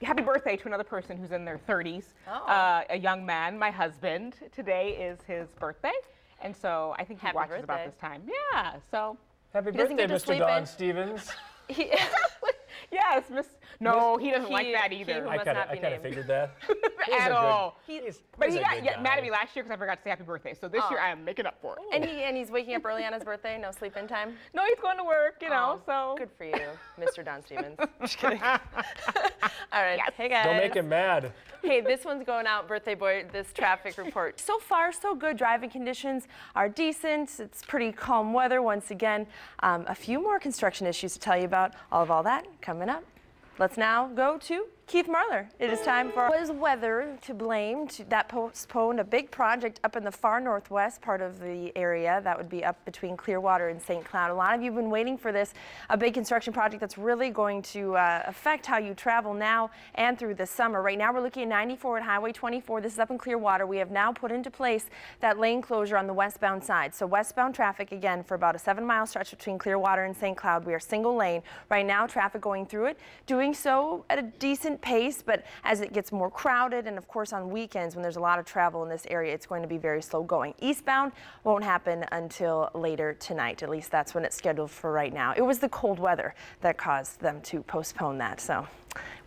happy birthday to another person who's in their 30s, a young man, my husband. Today is his birthday, and so I think he watches about this time. Yeah, so. Happy birthday, Mr. Don Stevens. Yes, No, he doesn't like that either. I kind of figured that. At all. But he got mad at me last year because I forgot to say happy birthday. So this year I am making up for it. And he's waking up early on his birthday. No sleep-in time. No, he's going to work. You know, so good for you, Mr. Don Stevens. Just kidding. All right. Yes. Hey guys. Don't make him mad. Hey, this one's going out, birthday boy. This traffic report. So far, so good. Driving conditions are decent. It's pretty calm weather once again. A few more construction issues to tell you about. All of that coming up. Let's now go to Keith Marler. It is time for was weather to blame. That postponed a big project up in the far northwest part of the area. That would be up between Clearwater and St. Cloud. A lot of you have been waiting for this, a big construction project that's really going to affect how you travel now and through the summer. Right now we're looking at 94 at Highway 24. This is up in Clearwater. We have now put into place that lane closure on the westbound side. So westbound traffic again for about a 7-mile stretch between Clearwater and St. Cloud. We are single lane. Right now traffic going through it, doing so at a decent pace, but as it gets more crowded and of course on weekends when there's a lot of travel in this area, it's going to be very slow going. Eastbound won't happen until later tonight. At least that's when it's scheduled for right now. It was the cold weather that caused them to postpone that, so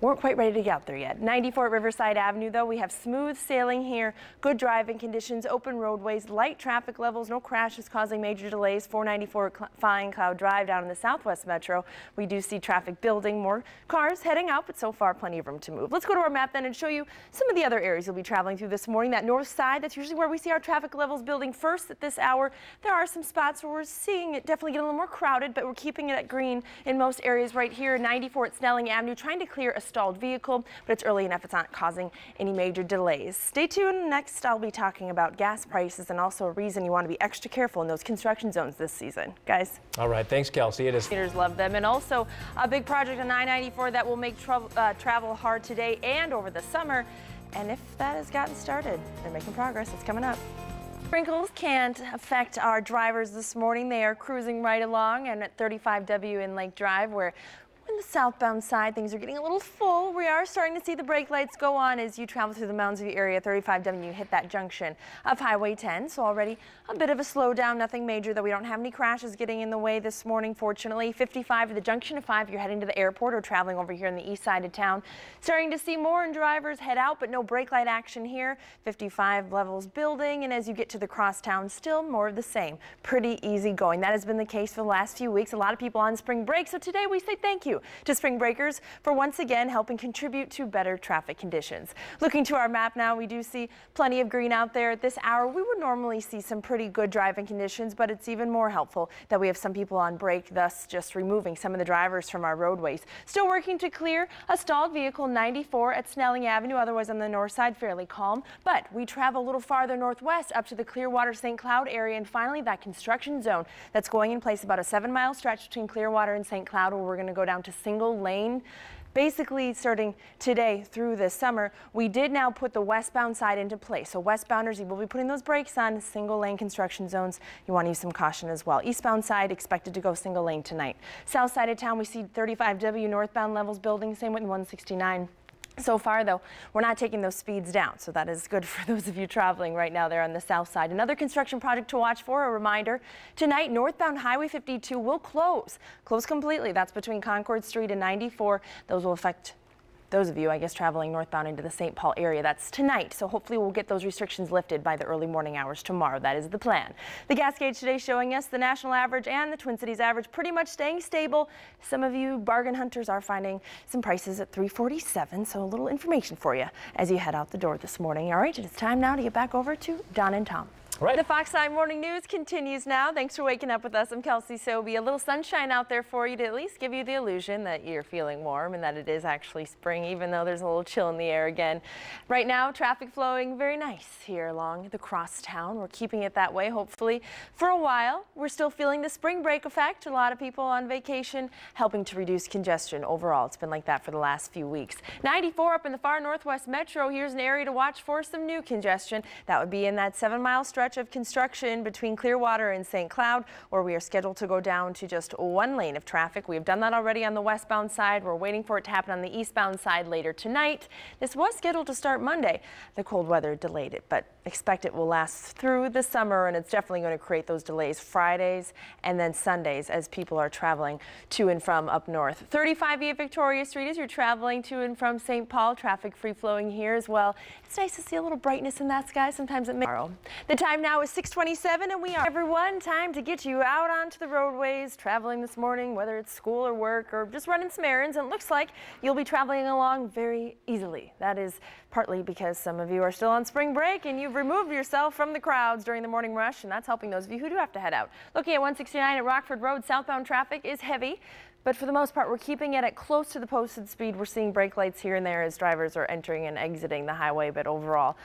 weren't quite ready to get out there yet. 94 at Riverside Avenue though, we have smooth sailing here, good driving conditions, open roadways, light traffic levels, no crashes causing major delays. 494 at Flying Cloud Drive down in the Southwest Metro. We do see traffic building, more cars heading out, but so far plenty of room to move. Let's go to our map then and show you some of the other areas you'll be traveling through this morning. That north side, that's usually where we see our traffic levels building first at this hour. There are some spots where we're seeing it definitely get a little more crowded, but we're keeping it at green in most areas right here. 94 at Snelling Avenue, trying to clear a stalled vehicle, but it's early enough it's not causing any major delays. Stay tuned. Next, I'll be talking about gas prices and also a reason you want to be extra careful in those construction zones this season. Guys. All right. Thanks, Kelsey. It is. Commuters love them. And also a big project on I-94 that will make travel hard today and over the summer. And if that has gotten started, they're making progress. It's coming up. Sprinkles can't affect our drivers this morning. They are cruising right along and at 35W in Lake Drive, where on the southbound side, things are getting a little full. We are starting to see the brake lights go on as you travel through the Mounds View area. 35W, you hit that junction of Highway 10. So already a bit of a slowdown, nothing major, though we don't have any crashes getting in the way this morning, fortunately. 55 to the junction of 5, you're heading to the airport or traveling over here on the east side of town. Starting to see more drivers head out, but no brake light action here. 55 levels building, and as you get to the crosstown, still more of the same. Pretty easy going. That has been the case for the last few weeks. A lot of people on spring break, so today we say thank you to spring breakers for once again helping contribute to better traffic conditions. Looking to our map now, we do see plenty of green out there at this hour. We would normally see some pretty good driving conditions, but it's even more helpful that we have some people on break, thus just removing some of the drivers from our roadways. Still working to clear a stalled vehicle, 94 at Snelling Avenue, otherwise on the north side fairly calm, but we travel a little farther northwest up to the Clearwater St. Cloud area, and finally that construction zone that's going in place, about a 7-mile stretch between Clearwater and St. Cloud, where we're going to go down to single lane. Basically starting today through this summer, we did now put the westbound side into place. So westbounders, you will be putting those brakes on. Single lane construction zones, you want to use some caution as well. Eastbound side expected to go single lane tonight. South side of town, we see 35W northbound levels building, same with 169. So far, though, we're not taking those speeds down, so that is good for those of you traveling right now there on the south side. Another construction project to watch for, a reminder, tonight northbound Highway 52 will close completely. That's between Concord Street and 94. Those will affect those of you, I guess, traveling northbound into the St. Paul area. That's tonight, so hopefully we'll get those restrictions lifted by the early morning hours tomorrow. That is the plan. The gas gauge today showing us the national average and the Twin Cities average pretty much staying stable. Some of you bargain hunters are finding some prices at $3.47, so a little information for you as you head out the door this morning. All right, it is time now to get back over to Don and Tom. Right. The Fox 9 Morning News continues now. Thanks for waking up with us. I'm Kelsey Soby. A little sunshine out there for you to at least give you the illusion that you're feeling warm and that it is actually spring, even though there's a little chill in the air again. Right now, traffic flowing very nice here along the crosstown. We're keeping it that way, hopefully, for a while. We're still feeling the spring break effect. A lot of people on vacation, helping to reduce congestion overall. It's been like that for the last few weeks. 94 up in the far northwest metro. Here's an area to watch for some new congestion. That would be in that 7-mile stretch stretch of construction between Clearwater and St. Cloud, where we are scheduled to go down to just one lane of traffic. We have done that already on the westbound side. We're waiting for it to happen on the eastbound side later tonight. This was scheduled to start Monday. The cold weather delayed it, but expect it will last through the summer, and it's definitely going to create those delays Fridays and then Sundays as people are traveling to and from up north. 35E at Victoria Street as you're traveling to and from St. Paul. Traffic free flowing here as well. It's nice to see a little brightness in that sky. Sometimes it may. The time now is 6:27, and we are everyone. Time to get you out onto the roadways, traveling this morning, whether it's school or work or just running some errands. And it looks like you'll be traveling along very easily. That is partly because some of you are still on spring break and you've removed yourself from the crowds during the morning rush, and that's helping those of you who do have to head out. Looking at 169 at Rockford Road, southbound traffic is heavy, but for the most part, we're keeping it at close to the posted speed. We're seeing brake lights here and there as drivers are entering and exiting the highway, but overall,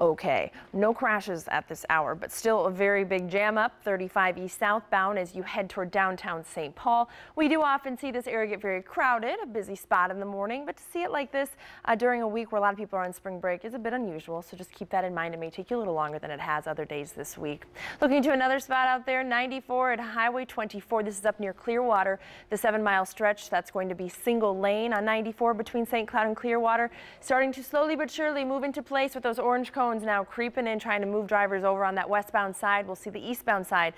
okay. No crashes at this hour, but still a very big jam up 35E southbound as you head toward downtown St. Paul. We do often see this area get very crowded, a busy spot in the morning, but to see it like this during a week where a lot of people are on spring break is a bit unusual, so just keep that in mind. It may take you a little longer than it has other days this week. Looking to another spot out there, 94 at Highway 24. This is up near Clearwater, the 7-mile stretch. That's going to be single lane on 94 between St. Cloud and Clearwater, starting to slowly but surely move into place with those orange cones now creeping in, trying to move drivers over on that westbound side. We'll see the eastbound side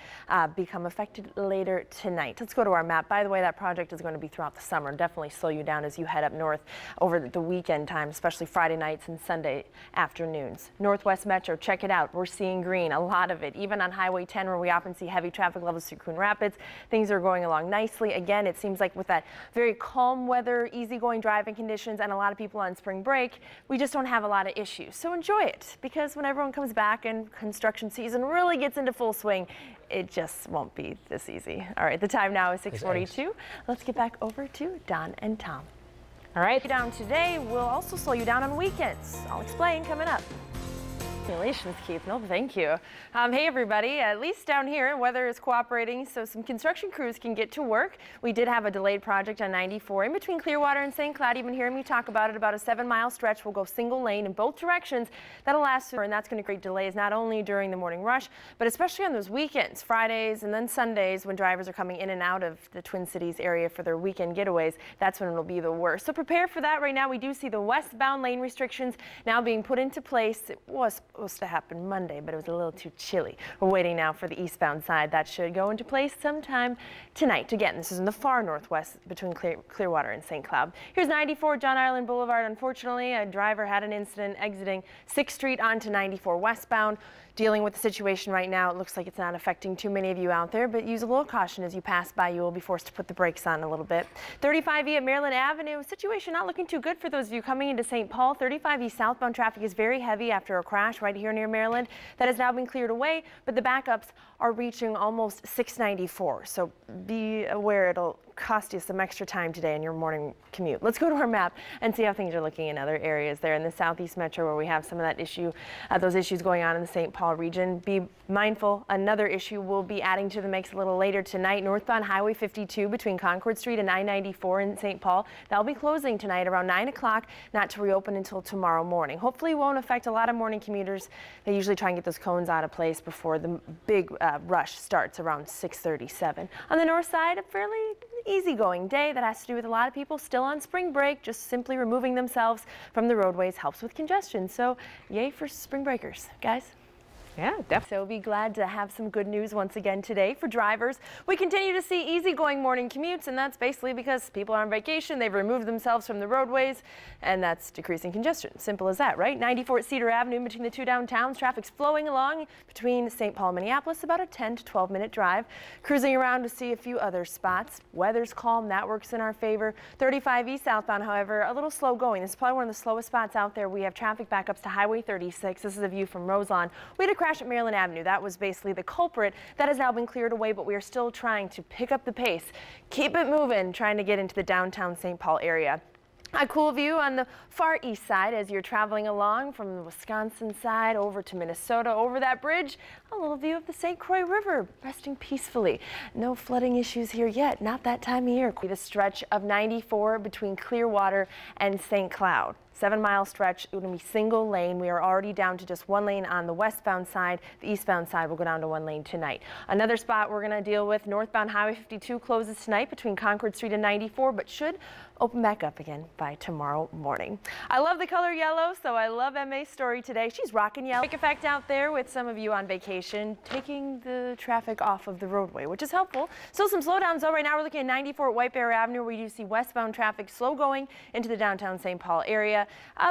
become affected later tonight. Let's go to our map. By the way, that project is going to be throughout the summer. Definitely slow you down as you head up north over the weekend time, especially Friday nights and Sunday afternoons. Northwest Metro, check it out. We're seeing green, a lot of it, even on Highway 10 where we often see heavy traffic levels through Coon Rapids. Things are going along nicely. Again, it seems like with that very calm weather, easygoing driving conditions, and a lot of people on spring break, we just don't have a lot of issues. So enjoy it, because when everyone comes back and construction season really gets into full swing, it just won't be this easy. All right, the time now is 6:42. Let's get back over to Don and Tom. All right, down today will also slow you down on weekends. I'll explain coming up. Congratulations, Keith. No, thank you. Hey, everybody. At least down here, weather is cooperating, so some construction crews can get to work. We did have a delayed project on 94 in between Clearwater and St. Cloud. Even hearing me talk about it, about a 7-mile stretch will go single lane in both directions. That'll last, and that's going to create delays not only during the morning rush, but especially on those weekends, Fridays and then Sundays when drivers are coming in and out of the Twin Cities area for their weekend getaways. That's when it'll be the worst. So prepare for that. Right now, we do see the westbound lane restrictions now being put into place. It was supposed to happen Monday, but it was a little too chilly. We're waiting now for the eastbound side. That should go into place sometime tonight. Again, this is in the far northwest between Clearwater and St. Cloud. Here's 94 John Island Boulevard. Unfortunately, a driver had an incident exiting 6th Street onto 94 westbound. Dealing with the situation right now. It looks like it's not affecting too many of you out there, but use a little caution as you pass by. You will be forced to put the brakes on a little bit. 35E at Maryland Avenue. Situation not looking too good for those of you coming into St. Paul. 35E southbound traffic is very heavy after a crash right here near Maryland. That has now been cleared away, but the backups are reaching almost 694. So be aware it'll cost you some extra time today in your morning commute. Let's go to our map and see how things are looking in other areas there in the southeast metro where we have some of that issue, those issues going on in the St. Paul region. Be mindful, another issue will be adding to the mix a little later tonight. Northbound Highway 52 between Concord Street and I-94 in St. Paul. That'll be closing tonight around 9 o'clock, not to reopen until tomorrow morning. Hopefully it won't affect a lot of morning commuters. They usually try and get those cones out of place before the big rush starts around 6:37. On the north side, a fairly easygoing day that has to do with a lot of people still on spring break. Just simply removing themselves from the roadways helps with congestion. So yay for spring breakers, guys. Yeah, definitely. So be glad to have some good news once again today for drivers. We continue to see easygoing morning commutes, and that's basically because people are on vacation. They've removed themselves from the roadways, and that's decreasing congestion. Simple as that, right? 94 at Cedar Avenue between the two downtowns. Traffic's flowing along between St. Paul and Minneapolis, about a 10 to 12-minute drive. Cruising around to see a few other spots. Weather's calm. That works in our favor. 35E southbound, however, a little slow going. This is probably one of the slowest spots out there. We have traffic backups to Highway 36. This is a view from Roselawn. We had a crash at Maryland Avenue. That was basically the culprit. That has now been cleared away, but we are still trying to pick up the pace, keep it moving, trying to get into the downtown St. Paul area. A cool view on the far east side as you're traveling along from the Wisconsin side over to Minnesota over that bridge. A little view of the St. Croix River resting peacefully. No flooding issues here yet, not that time of year. The stretch of 94 between Clearwater and St. Cloud. 7-mile stretch, it will be single lane. We are already down to just 1 lane on the westbound side. The eastbound side will go down to 1 lane tonight. Another spot we're going to deal with, northbound Highway 52 closes tonight between Concord Street and 94, but should open back up again by tomorrow morning. I love the color yellow, so I love MA's story today. She's rocking yellow. Big effect out there with some of you on vacation, taking the traffic off of the roadway, which is helpful. Still some slowdowns though. Right now we're looking at 94 at White Bear Avenue, where you do see westbound traffic slow going into the downtown St. Paul area,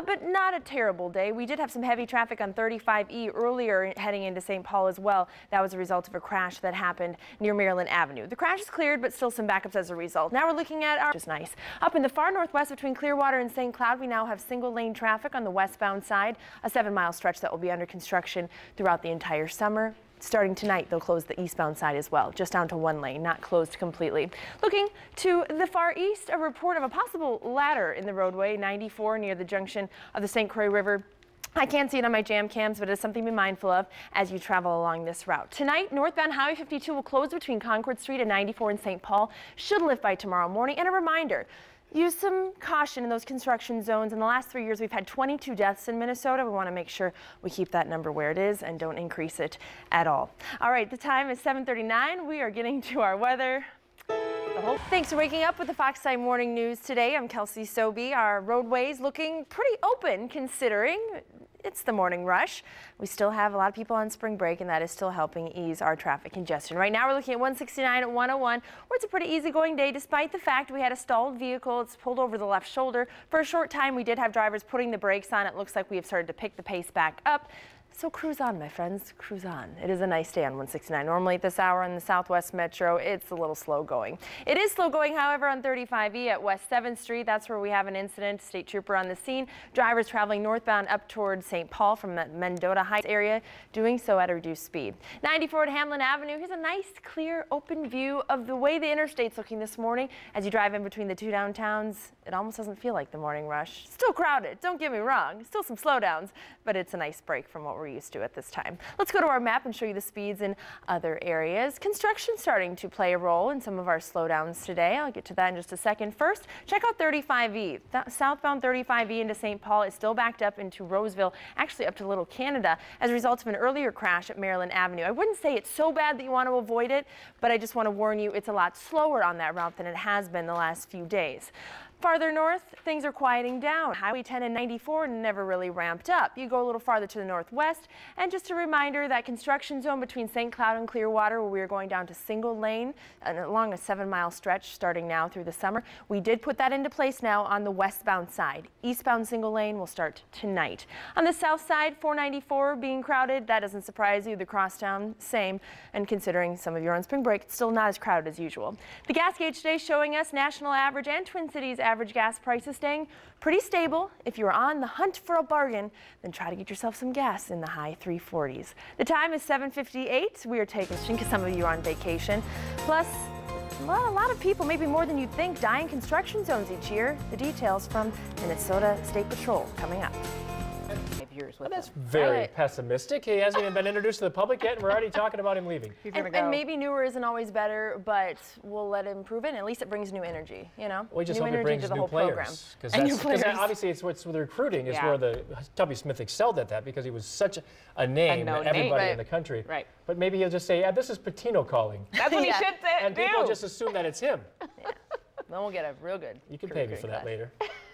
but not a terrible day. We did have some heavy traffic on 35E earlier heading into St. Paul as well. That was a result of a crash that happened near Maryland Avenue. The crash is cleared, but still some backups as a result. Now we're looking at our, which is nice. Up in the far northwest between Clearwater and St. Cloud, we now have single lane traffic on the westbound side, a 7-mile stretch that will be under construction throughout the entire summer. Starting tonight, they'll close the eastbound side as well, just down to 1 lane, not closed completely. Looking to the far east, a report of a possible ladder in the roadway, 94 near the junction of the St. Croix River. I can't see it on my jam cams, but it's something to be mindful of as you travel along this route. Tonight, northbound Highway 52 will close between Concord Street and 94 in St. Paul. Should lift by tomorrow morning. And a reminder, use some caution in those construction zones. In the last 3 years, we've had 22 deaths in Minnesota. We want to make sure we keep that number where it is and don't increase it at all. All right, the time is 7:39. We are getting to our weather. Thanks for waking up with the Fox 9 Morning News today. I'm Kelsey Soby. Our roadways looking pretty open considering it's the morning rush. We still have a lot of people on spring break, and that is still helping ease our traffic congestion. Right now we're looking at 169 at 101, where it's a pretty easygoing day despite the fact we had a stalled vehicle. It's pulled over the left shoulder. For a short time we did have drivers putting the brakes on. It looks like we have started to pick the pace back up. So cruise on, my friends, cruise on. It is a nice day on 169. Normally at this hour in the Southwest Metro, it's a little slow going. It is slow going, however, on 35E at West 7th Street. That's where we have an incident. State trooper on the scene. Drivers traveling northbound up towards St. Paul from the Mendota Heights area, doing so at a reduced speed. 94 at Hamlin Avenue. Here's a nice, clear, open view of the way the interstate's looking this morning. As you drive in between the two downtowns, it almost doesn't feel like the morning rush. Still crowded, don't get me wrong. Still some slowdowns, but it's a nice break from what we're used to at this time. Let's go to our map and show you the speeds in other areas. Construction starting to play a role in some of our slowdowns today. I'll get to that in just a second. First, check out 35E. Southbound 35E into St. Paul is still backed up into Roseville, actually up to Little Canada, as a result of an earlier crash at Maryland Avenue. I wouldn't say it's so bad that you want to avoid it, but I just want to warn you it's a lot slower on that route than it has been the last few days. Farther north, things are quieting down. Highway 10 and 94 never really ramped up. You go a little farther to the northwest, and just a reminder that construction zone between St. Cloud and Clearwater, where we are going down to single lane and along a 7-mile stretch starting now through the summer. We did put that into place now on the westbound side. Eastbound single lane will start tonight. On the south side, 494 being crowded, that doesn't surprise you. The crosstown, same, and considering some of you are on spring break, it's still not as crowded as usual. The gas gauge today showing us national average and Twin Cities average gas prices staying pretty stable. If you're on the hunt for a bargain, then try to get yourself some gas in the high 340s. The time is 7:58. We are taking because some of you are on vacation. Plus, a lot of people, maybe more than you'd think, die in construction zones each year. The details from Minnesota State Patrol coming up. Well, that's very pessimistic. He hasn't even been introduced to the public yet, and we're already talking about him leaving. And maybe newer isn't always better, but we'll let him prove it, and at least it brings new energy, you know? We just hope it brings new players. Because obviously it's what's with the recruiting is where the Tubby Smith excelled at that, because he was such a name to everybody in the country. Right. But maybe he'll just say, yeah, this is Patino calling. That's what he should say. And people just assume that it's him. Yeah. Then we'll get a real good. You can pay me for that later.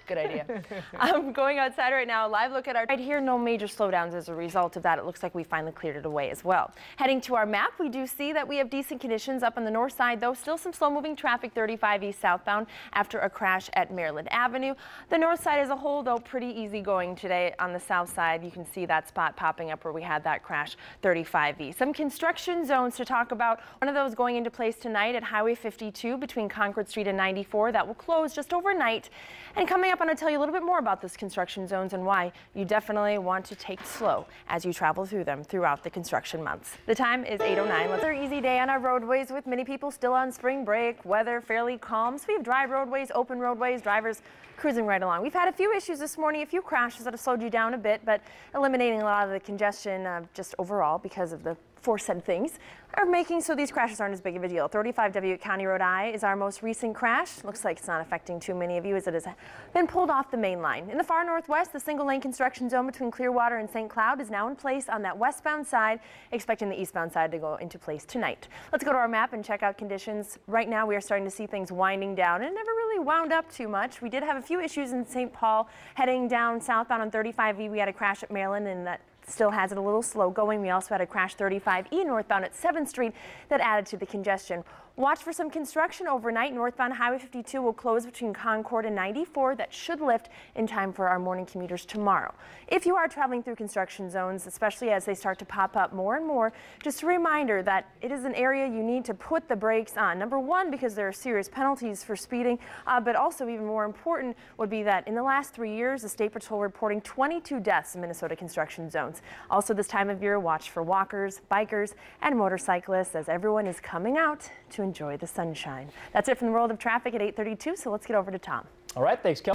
Good idea. I'm going outside right now. Live look at our right here. No major slowdowns as a result of that. It looks like we finally cleared it away as well. Heading to our map, we do see that we have decent conditions up on the north side, though still some slow moving traffic 35 east southbound after a crash at Maryland Avenue. The north side as a whole, though, pretty easy going today. On the south side, you can see that spot popping up where we had that crash 35E. Some construction zones to talk about. One of those going into place tonight at Highway 52 between Concord Street and 94. That will close just overnight. And coming Coming up, I'm going to tell you a little bit more about this construction zones and why you definitely want to take it slow as you travel through them throughout the construction months. The time is 8:09. It's an easy day on our roadways with many people still on spring break, weather fairly calm. So we have dry roadways, open roadways, drivers cruising right along. We've had a few issues this morning, a few crashes that have slowed you down a bit, but eliminating a lot of the congestion just overall because of the aforesaid things are making so these crashes aren't as big of a deal. 35W at County Road I is our most recent crash. Looks like it's not affecting too many of you as it has been pulled off the main line. In the far northwest, the single lane construction zone between Clearwater and St. Cloud is now in place on that westbound side, expecting the eastbound side to go into place tonight. Let's go to our map and check out conditions. Right now we are starting to see things winding down, and it never really wound up too much. We did have a few issues in St. Paul heading down southbound on 35E. We had a crash at Maryland, and that still has it a little slow going. We also had a crash 35E northbound at 7th Street that added to the congestion. Watch for some construction overnight. Northbound Highway 52 will close between Concord and 94. That should lift in time for our morning commuters tomorrow. If you are traveling through construction zones, especially as they start to pop up more and more, just a reminder that it is an area you need to put the brakes on. Number one, because there are serious penalties for speeding, but also even more important would be that in the last 3 years, the State Patrol reporting 22 deaths in Minnesota construction zones. Also this time of year, watch for walkers, bikers, and motorcyclists as everyone is coming out to enjoy the sunshine. That's it from the world of traffic at 8:32, so let's get over to Tom. All right, thanks, Kel.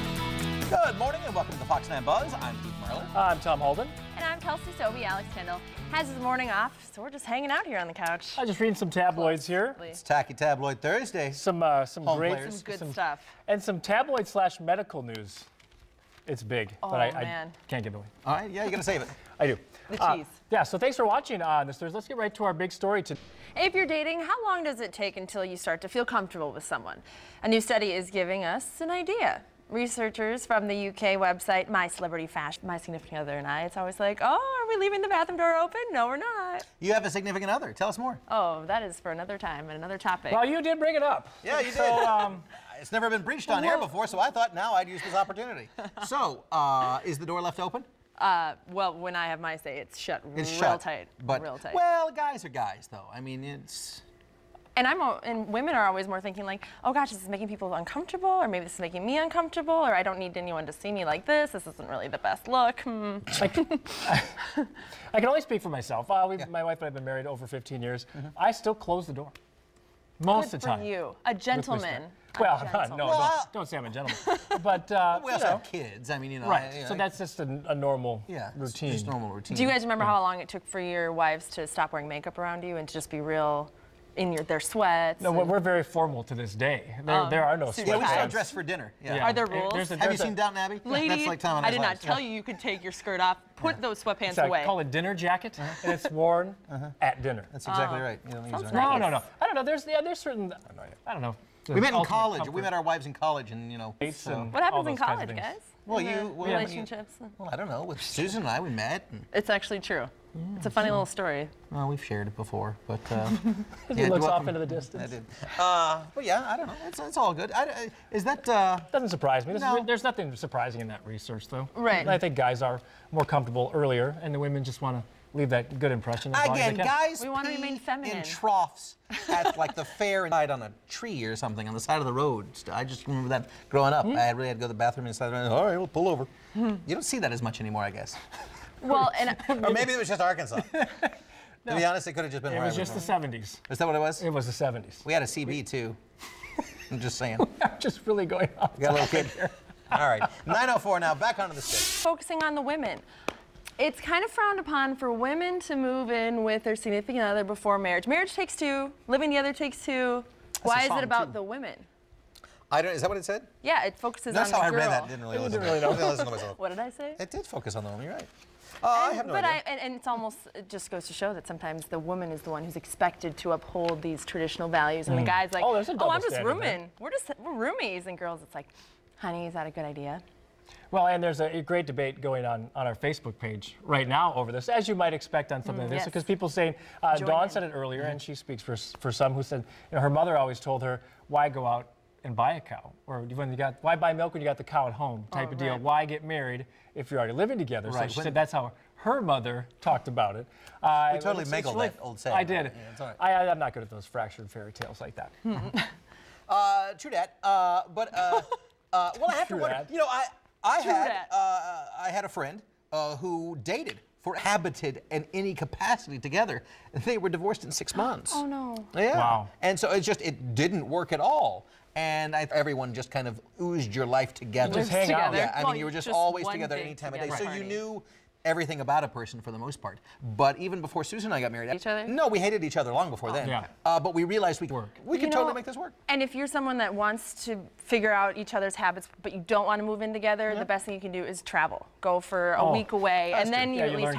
Good morning and welcome to the Fox 9 Buzz. I'm Keith Merlin. I'm Tom Holden. And I'm Kelsey Soby. Alex Kendall has his morning off, so we're just hanging out here on the couch. I'm just reading some tabloids here. It's Tacky Tabloid Thursday. Some great, some good stuff. And some tabloid/medical news. It's big, but I can't give it away. All right, yeah, you're going to save it. I do. The cheese. Yeah, so thanks for watching on this Thursday. Let's get right to our big story today. If you're dating, how long does it take until you start to feel comfortable with someone? A new study is giving us an idea. Researchers from the UK website My Celebrity Fashion, my significant other and I, it's always like, oh, are we leaving the bathroom door open? No, we're not. You have a significant other. Tell us more. Oh, that is for another time and another topic. Well, you did bring it up. Yeah, you did. It's never been breached on here before, so I thought now I'd use this opportunity. So, is the door left open? Well, when I have my say, it's shut tight. But, real tight. Well, guys are guys, though. I mean, it's... And women are always more thinking like, oh gosh, this is making people uncomfortable, or maybe this is making me uncomfortable, or I don't need anyone to see me like this. This isn't really the best look. I can only speak for myself. My wife and I have been married over 15 years. I still close the door. Most of the time. Good for you. A gentleman. Well, don't say I'm a gentleman. But we also have kids. I mean, you know. Right. So that's just a normal routine. Just normal routine. Do you guys remember how long it took for your wives to stop wearing makeup around you and to just be real in their sweats? No, we're very formal to this day. There are no sweats. Yeah, we still dress for dinner. Yeah. Are there rules? Have you seen Downton Abbey? Lady, that's like Tom and I did not tell you you could take your skirt off, put those sweatpants away. I call it dinner jacket, and it's worn at dinner. That's exactly right. You don't Sounds no. I don't know. There's certain. I don't know. We met in college. We met our wives in college, and you know. What happens in college, guys? Well, relationships. Well, I don't know. With Susan and I, we met. It's actually true. It's a funny little story. Well, we've shared it before, but it looks off into the distance. I did. But yeah, I don't know. It's all good. Is that? Doesn't surprise me. No. There's nothing surprising in that research, though. Right. I think guys are more comfortable earlier, and the women just want to leave that good impression. Again, guys we want to remain feminine. In troughs at like the fair and on a tree or something on the side of the road. I just remember that growing up. I really had to go to the bathroom inside. All right, we'll pull over. You don't see that as much anymore, I guess. Well, and or maybe it was just Arkansas. To be honest, it could have just been. It was just the 70s. Is that what it was? It was the 70s. We had a CB too. I'm just saying. I'm just really going off. We got a little kid here. All right, 9:04 now. Back onto the stick. Focusing on the women. It's kind of frowned upon for women to move in with their significant other before marriage. Marriage takes two. Living together takes two. Why is it about the women? I don't. Is that what it said? Yeah, it focuses That's on the girl. That's how I read that. Didn't really listen. Didn't really listen to myself. What did I say? It did focus on the woman. You're right. I have no idea. And it's almost, it just goes to show that sometimes the woman is the one who's expected to uphold these traditional values, and the guy's like, oh, I'm just rooming. We're roomies, and girls, it's like, honey, is that a good idea? Well, and there's a great debate going on our Facebook page right now over this, as you might expect on something like this, because people saying, Dawn said it earlier, and she speaks for some who said, her mother always told her, why go out and buy a cow? Or why buy milk when you got the cow at home type of deal? Why get married if you're already living together? Right. So she said that's how her mother talked about it. We totally mingled that old saying. I did. Yeah, it's all right. I'm not good at those fractured fairy tales like that. True that. But Well, I have to wonder. You know, I had a friend who dated, cohabited in any capacity together, and they were divorced in 6 months. Oh no. Yeah. Wow. And so it didn't work at all. And everyone just kind of oozed your life together. Just hang out. Yeah, I mean, you were just always together any time of day. So you knew everything about a person for the most part. But even before Susan and I got married, each other? No, we hated each other long before then. Yeah. But we realized we could totally make this work. And if you're someone that wants to figure out each other's habits, but you don't want to move in together, the best thing you can do is travel. Go for a week away, and then you at least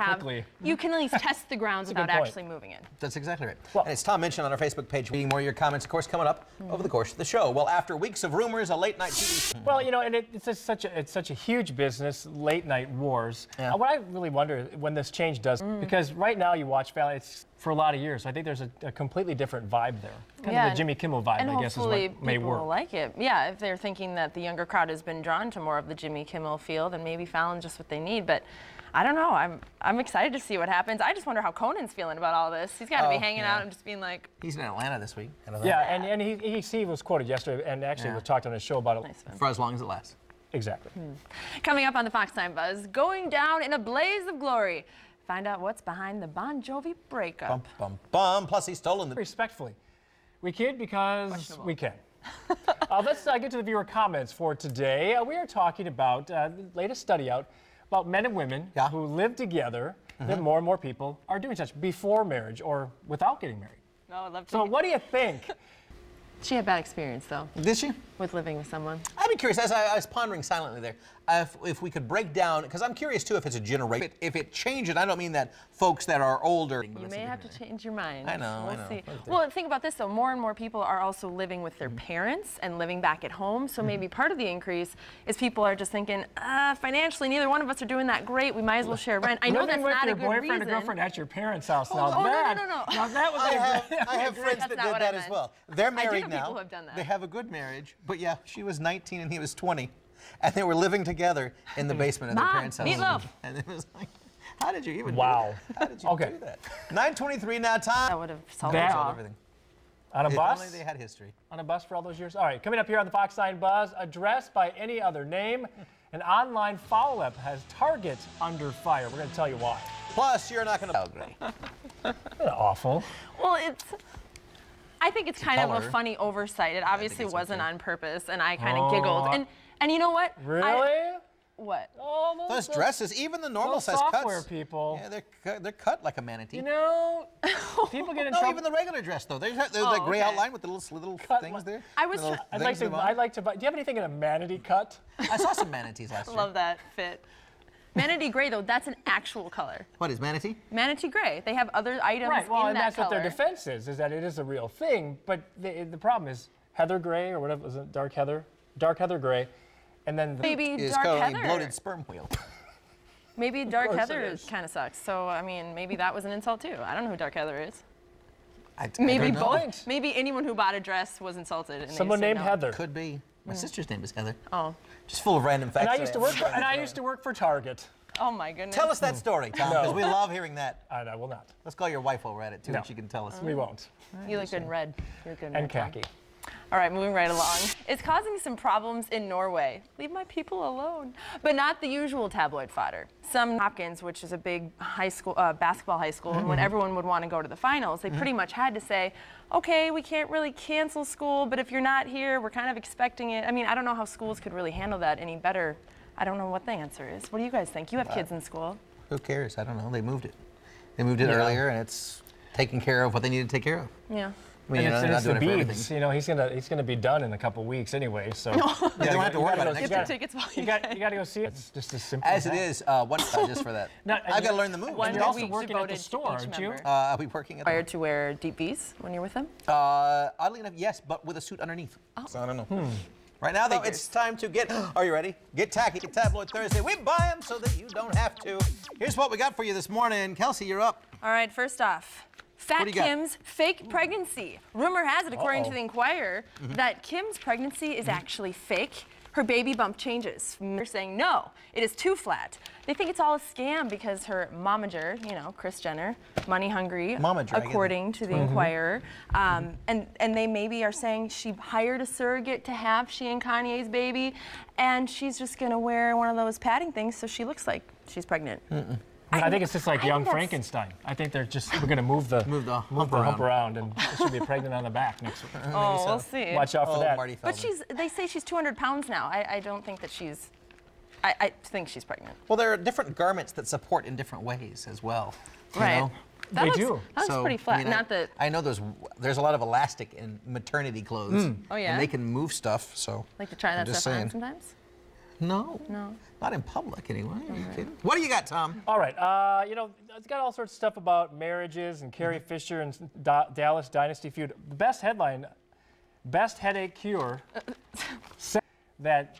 you can at least test the grounds without actually moving in. That's exactly right. Well, and as Tom mentioned on our Facebook page, reading more of your comments, of course, coming up over the course of the show. Well, after weeks of rumors, a late night TV. Well, you know, and it's such a huge business, late night wars. Yeah. What I really wonder when this change does, because right now you watch Family, it's for a lot of years. I think there's a completely different vibe there. Kind of the Jimmy Kimmel vibe, and I guess, is what may work. Will like it. Yeah, if they're thinking that the younger crowd has been drawn to more of the Jimmy Kimmel feel, then maybe Fallon's just what they need. But I don't know. I'm excited to see what happens. I just wonder how Conan's feeling about all this. He's got to be hanging out and just being like. He's in Atlanta this week. Yeah, and he was quoted yesterday, and actually was talked on his show about it. Nice for as long as it lasts. Exactly. Coming up on the Fox 9 Buzz, going down in a blaze of glory. Find out what's behind the Bon Jovi breakup. Bum, bum, bum. Plus, he's stolen the. Respectfully, we kid because we can. Let's get to the viewer comments for today. We are talking about the latest study out about men and women who live together. That more and more people are doing such before marriage or without getting married. Oh, I'd love to. So, what do you think? She had bad experience, though. Did she? With living with someone. I'd be curious, as I was pondering silently there, if we could break down, because I'm curious, too, if it's a generation. If it changes, I don't mean that folks that are older. You may have to change your mind. I know, we'll see. Well, think about this, though. More and more people are also living with their parents and living back at home. So maybe part of the increase is people are just thinking, financially, neither one of us are doing that great. We might as well share rent. I know that's not a good reason. Living with your boyfriend or girlfriend at your parents' house. No. Now, that was I have friends that did that as well. They're married now. People who have done that. They have a good marriage. But yeah, she was 19 and he was 20. And they were living together in the basement of their parents' house. Meatloaf. And it was like, how did you even do that? How did you do that? 9:23 now, Tom. That would have solved everything. On a bus? If only they had history. On a bus for all those years? All right, coming up here on the Fox 9 Buzz, addressed by any other name, an online follow-up has Target under fire. We're going to tell you why. Plus, you're not going to... Awful. Well, I think it's kind of a funny oversight. It obviously wasn't on purpose, and I kind of giggled. And you know what? Really? What? Oh, those dresses, even the normal size software cuts. people. Yeah, they're cut like a manatee. You know, people get in trouble. No, even the regular dress though. There's that gray outline with the little things there. I'd like to buy. Do you have anything in a manatee cut? I saw some manatees last year. Love that fit. Manatee gray, though, that's an actual color. What is manatee? Manatee gray. They have other items right, well, in and that that's color. what their defense is that it is a real thing. But the problem is heather gray or whatever, is it dark heather gray, and then maybe dark heather. Bloated sperm wheel. Maybe dark heather kind of sucks. So I mean, maybe that was an insult too. I don't know who dark heather is. Maybe both. Maybe anyone who bought a dress was insulted. And someone named Heather. Could be. My sister's name is Heather. Oh. Just full of random facts. And I used to work for Target. Oh my goodness. Tell us that story, Tom, because we love hearing that. I will not. Let's call your wife over at it too, and she can tell us. We won't. You look good in red. You look good in and red. khaki. All right, moving right along. It's causing some problems in Norway. Leave my people alone. But not the usual tabloid fodder. Some Hopkins, which is a big high school, basketball high school, and when everyone would want to go to the finals, they pretty much had to say, okay, we can't really cancel school, but if you're not here, we're kind of expecting it. I mean, I don't know how schools could really handle that any better. I don't know what the answer is. What do you guys think? You have kids in school. Who cares? I don't know. They moved it. They moved it earlier, and it's taking care of what they need to take care of. Yeah. I mean, it's the beads. You know, he's gonna be done in a couple weeks anyway. So you don't have to worry about it. Get your tickets while you can. You got to go see it. It's just as simple as it is. One just for that. I've got to learn the move. You're also working at the store, aren't you? I'll be working at the. Required to wear deep V's when you're with them? Oddly enough, yes, but with a suit underneath. Oh. So I don't know. Right now, though, it's time to get. Are you ready? Get tacky. Get Tabloid Thursday. We buy them so that you don't have to. Here's what we got for you this morning. Kelsey, you're up. All right. First off. Fat Kim's fake pregnancy. Rumor has it, according to the Inquirer, that Kim's pregnancy is actually fake. her baby bump changes. They're saying, no, it is too flat. They think it's all a scam because her momager, you know, Kris Jenner, money hungry, according to the Inquirer. And they maybe are saying she hired a surrogate to have she and Kanye's baby, and she's just going to wear one of those padding things so she looks like she's pregnant. I think it's just like young Frankenstein. I think they're just, we're going to move the hump around, and she'll be pregnant on the back next week. Oh, we'll see. Watch out for that. But they say she's 200 pounds now. I don't think that she's, I think she's pregnant. Well, there are different garments that support in different ways as well. Right. You know? They do. That looks pretty flat. Not that. I know there's a lot of elastic in maternity clothes. Oh, yeah? And they can move stuff, so. Like to try that stuff on sometimes? No. No. Not in public, anyway. What do you got, Tom? All right. You know, it's got all sorts of stuff about marriages and Carrie Fisher and Dallas Dynasty feud. The best headline, best headache cure, that,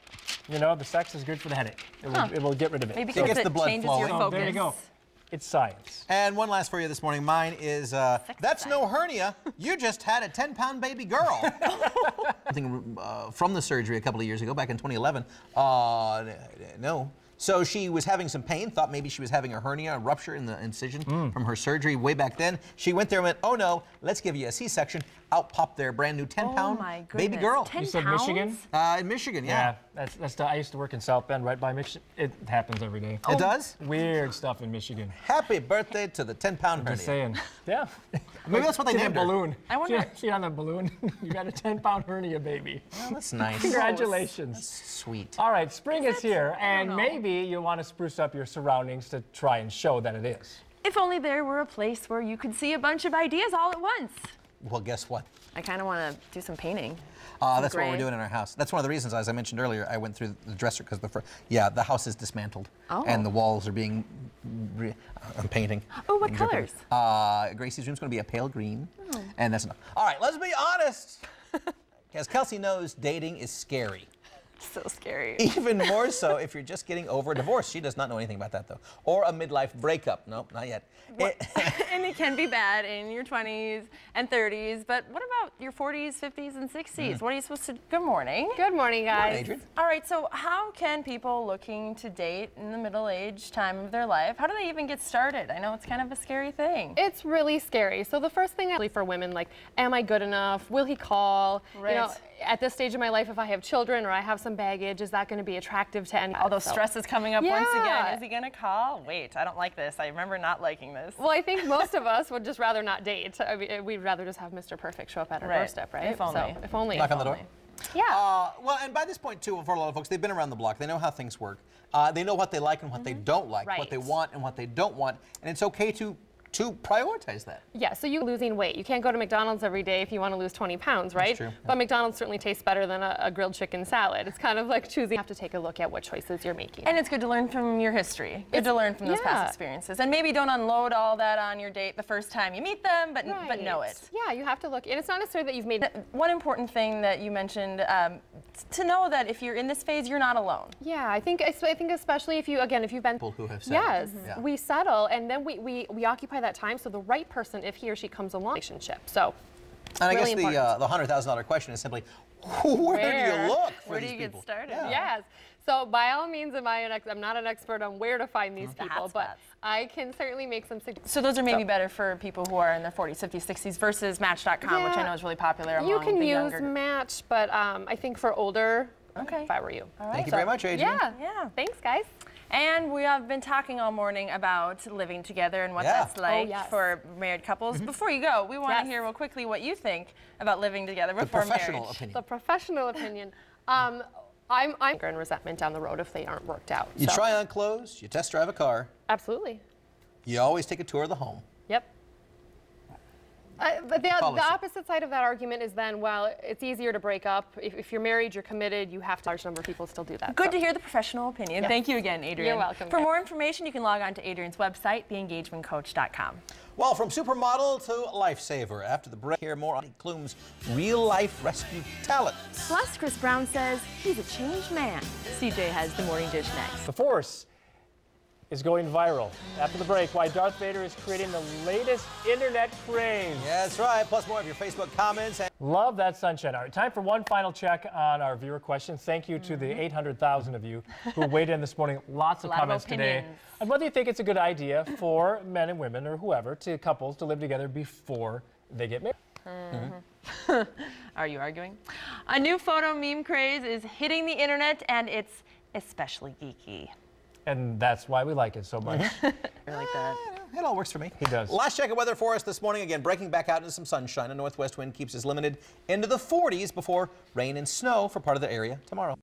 you know, the sex is good for the headache. It will get rid of it. Maybe because it changes your focus. There you go. It's science. And one last for you this morning. Mine is, that's no hernia. You just had a 10-pound baby girl. Something from the surgery a couple of years ago, back in 2011. No. So she was having some pain, thought maybe she was having a hernia, a rupture in the incision from her surgery way back then. She went there and went, oh no, let's give you a C-section. Out popped their brand new 10-pound baby girl. 10 you said pounds? Michigan? In Michigan, yeah. I used to work in South Bend, right by Michigan. It happens every day. It does? Weird stuff in Michigan. Happy birthday to the 10-pound hernia. Just saying. Yeah. Maybe that's what they named her. Balloon. I wonder. See on the balloon? You got a 10-pound hernia, baby. Well, that's nice. Congratulations. That's sweet. All right, spring is here, and maybe you want to spruce up your surroundings to try and show that it is. If only there were a place where you could see a bunch of ideas all at once. Well, guess what? I kind of want to do some painting. That's what we're doing in our house. That's one of the reasons, as I mentioned earlier, I went through the dresser because the house is dismantled and the walls are being. I'm painting. Oh, what colors? Gracie's room's going to be a pale green, and that's enough. All right, let's be honest. As Kelsey knows, dating is scary. So scary. Even more so if you're just getting over a divorce. She does not know anything about that, though. Or a midlife breakup. Nope, not yet. And it can be bad in your 20s and 30s, but what about your 40s, 50s, and 60s? What are you supposed to... Good morning. Good morning, guys. Good morning, Adrian. All right, so how can people looking to date in the middle-aged time of their life, how do they even get started? I know it's kind of a scary thing. It's really scary. So the first thing for women, like, am I good enough? Will he call? Right. You know, at this stage of my life, if I have children or I have some baggage, is that going to be attractive to anyone? All those stresses coming up once again. Is he going to call? Wait, I don't like this. I remember not liking this. Well, I think most of us would just rather not date. I mean, we'd rather just have Mr. Perfect show up at our doorstep, right? If only. So, if only. Knock on the door. Yeah. Well, and by this point, too, for a lot of folks, they've been around the block. They know how things work. They know what they like and what they don't like, what they want and what they don't want. And it's okay to prioritize that. Yeah, so you're losing weight. You can't go to McDonald's every day if you want to lose 20 pounds, right? That's true. But McDonald's certainly tastes better than a grilled chicken salad. It's kind of like choosing. You have to take a look at what choices you're making. And it's good to learn from your history. Good to learn from those past experiences. And maybe don't unload all that on your date the first time you meet them, but know it. Yeah, you have to look. And it's not necessarily that you've made... One important thing that you mentioned, to know that if you're in this phase, you're not alone. Yeah, I think especially if you've been... People who have settled. Yes, we settle, and then we occupy that time, so the right person, if he or she comes along, relationship. So, and I guess the $100,000 question is simply, where do you look for where these do you people? get started? Yes. So by all means, I'm not an expert on where to find these people, but I can certainly make some suggestions. So those are maybe better for people who are in their 40s, 50s, 60s versus Match.com, which I know is really popular among the younger. You can use Match, but I think for older, if I were you. All right. Thank you very much, Adrian. Yeah. Thanks, guys. And we have been talking all morning about living together and what that's like for married couples. Before you go, we want to hear real quickly what you think about living together before marriage. The professional opinion. I'm in resentment down the road if they aren't worked out. You try on clothes, you test drive a car. Absolutely. You always take a tour of the home. Yep. But the opposite side of that argument is then, well, it's easier to break up. If you're married, you're committed, you have to, a large number of people still do that. Good to hear the professional opinion. Yes. Thank you again, Adrian. You're welcome. For more information, you can log on to Adrian's website, theengagementcoach.com. Well, from supermodel to lifesaver, after the break, hear more on Klum's real-life rescue talents. Plus, Chris Brown says he's a changed man. CJ has the morning dish next. The force is going viral. After the break, why Darth Vader is creating the latest internet craze. Yeah, that's right. Plus more of your Facebook comments. Love that sunshine. All right, time for one final check on our viewer questions. Thank you to the 800,000 of you who weighed in this morning. Lots of comments today. And whether you think it's a good idea for men and women or whoever, couples to live together before they get married. Are you arguing? A new photo meme craze is hitting the internet, and it's especially geeky. And that's why we like it so much. I like that. It all works for me. He does. Last check of weather for us this morning. Again, breaking back out into some sunshine. A northwest wind keeps us limited into the 40s before rain and snow for part of the area tomorrow.